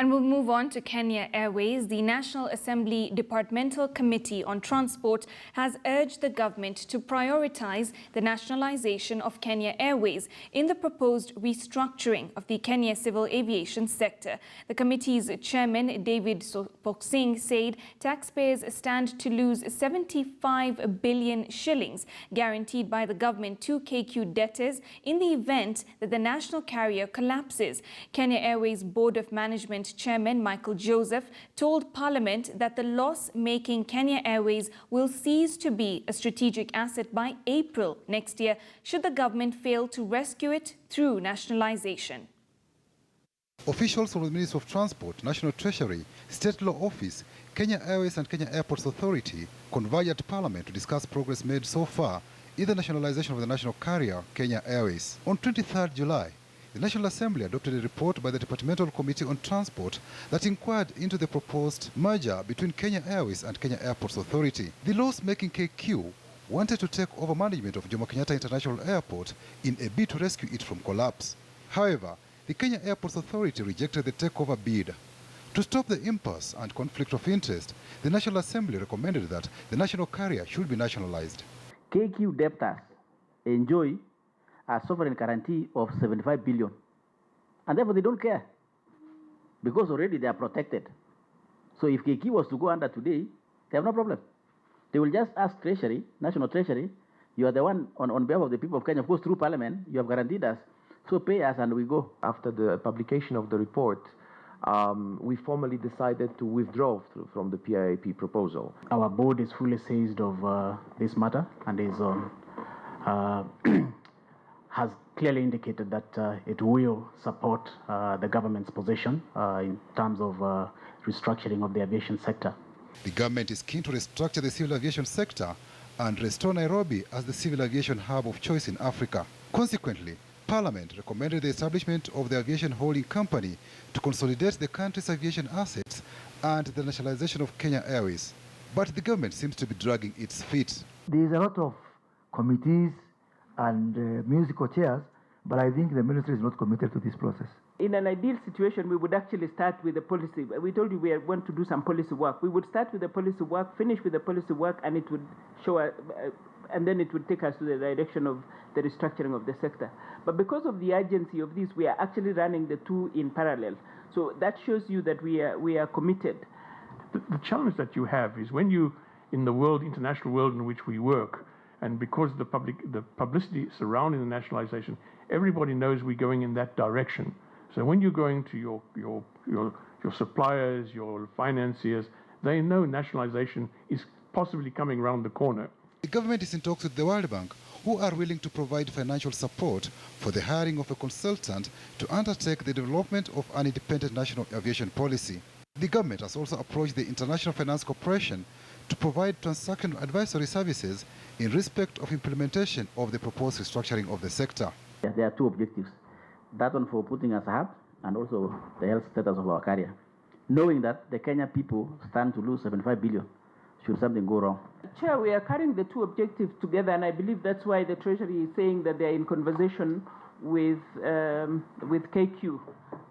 And we'll move on to Kenya Airways. The National Assembly Departmental Committee on Transport has urged the government to prioritize the nationalization of Kenya Airways in the proposed restructuring of the Kenya civil aviation sector. The committee's chairman, David Poksing, said taxpayers stand to lose 75 billion shillings guaranteed by the government to KQ debtors in the event that the national carrier collapses. Kenya Airways Board of Management Chairman Michael Joseph told Parliament that the loss-making Kenya Airways will cease to be a strategic asset by April next year should the government fail to rescue it through nationalization. Officials from the Ministry of Transport, National Treasury, State Law Office, Kenya Airways and Kenya Airports Authority converged at Parliament to discuss progress made so far in the nationalization of the national carrier, Kenya Airways. On 23rd July, the National Assembly adopted a report by the Departmental Committee on Transport that inquired into the proposed merger between Kenya Airways and Kenya Airports Authority. The loss-making KQ wanted to take over management of Jomo Kenyatta International Airport in a bid to rescue it from collapse. However, the Kenya Airports Authority rejected the takeover bid. To stop the impasse and conflict of interest, the National Assembly recommended that the national carrier should be nationalized. KQ debtors enjoy a sovereign guarantee of 75 billion. And therefore they don't care because already they are protected. So if KQ was to go under today, they have no problem. They will just ask Treasury, National Treasury, you are the one on behalf of the people of Kenya, of course through Parliament, you have guaranteed us, so pay us and we go. After the publication of the report, we formally decided to withdraw from the PIIP proposal. Our board is fully seized of this matter and is has clearly indicated that it will support the government's position in terms of restructuring of the aviation sector. The government is keen to restructure the civil aviation sector and restore Nairobi as the civil aviation hub of choice in Africa. Consequently, Parliament recommended the establishment of the Aviation Holding Company to consolidate the country's aviation assets and the nationalization of Kenya Airways. But the government seems to be dragging its feet. There is a lot of committees and musical chairs, but I think the ministry is not committed to this process. In an ideal situation, we would actually start with the policy. We told you we want to do some policy work. We would start with the policy work, finish with the policy work, and it would show, and then it would take us to the direction of the restructuring of the sector. But because of the urgency of this, we are actually running the two in parallel. So that shows you that we are committed. The challenge that you have is when you, in the world, international world in which we work, and because the publicity surrounding the nationalization, everybody knows we're going in that direction. So when you're going to your suppliers, your financiers, they know nationalization is possibly coming around the corner. The government is in talks with the World Bank, who are willing to provide financial support for the hiring of a consultant to undertake the development of an independent national aviation policy. The government has also approached the International Finance Corporation to provide transaction advisory services in respect of implementation of the proposed restructuring of the sector. There are two objectives. That one for putting us a hub and also the health status of our carrier. Knowing that the Kenya people stand to lose 75 billion should something go wrong. Chair, we are carrying the two objectives together, and I believe that's why the Treasury is saying that they are in conversation with KQ,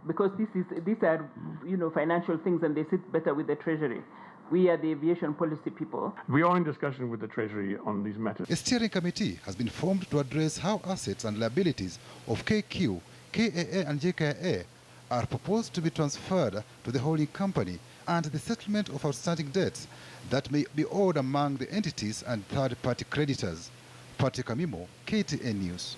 because these are financial things and they sit better with the Treasury. We are the aviation policy people. We are in discussion with the Treasury on these matters. A steering committee has been formed to address how assets and liabilities of KQ, KAA and JKA are proposed to be transferred to the holding company and the settlement of outstanding debts that may be owed among the entities and third-party creditors. Patrick Amimo, KTN News.